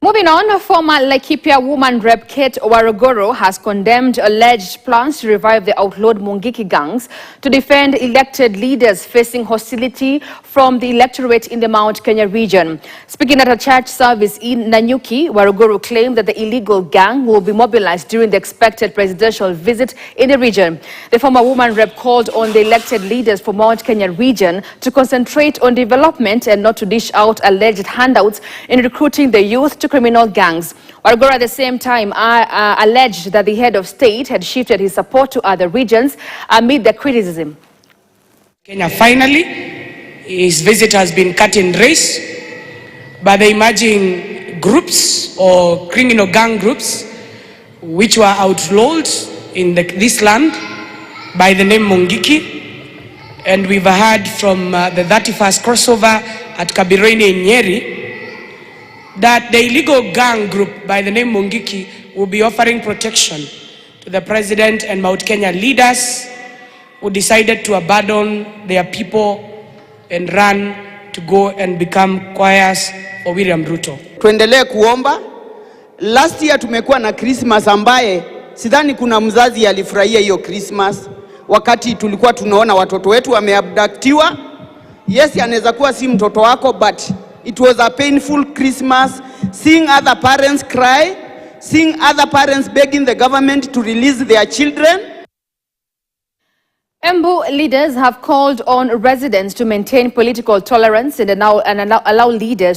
Moving on, former Laikipia woman rep Kate Waruguru has condemned alleged plans to revive the outlawed Mungiki gangs to defend elected leaders facing hostility from the electorate in the Mount Kenya region. Speaking at a church service in Nanyuki, Waruguru claimed that the illegal gang will be mobilized during the expected presidential visit in the region. The former woman rep called on the elected leaders for Mount Kenya region to concentrate on development and not to dish out alleged handouts in recruiting the youth to criminal gangs. Waruguru at the same time alleged that the head of state had shifted his support to other regions amid the criticism. Kenya finally, his visit has been cut in race by the emerging groups or criminal gang groups which were outlawed in this land by the name Mungiki. And we've heard from the 31st crossover at Kabireni in Nyeri that the illegal gang group by the name Mungiki will be offering protection to the president and Mount Kenya leaders who decided to abandon their people and run to go and become choirs for William Ruto. Tuendelee kuomba. Last year tumekuwa na Christmas ambaye sidhani kuna mzazi alifurahia hiyo Christmas wakati tulikuwa tunaona watoto wetu wameabductiwa. Yes, anaweza kuwa si mtoto wako, but it was a painful Christmas, seeing other parents cry, seeing other parents begging the government to release their children. Embu leaders have called on residents to maintain political tolerance and allow leaders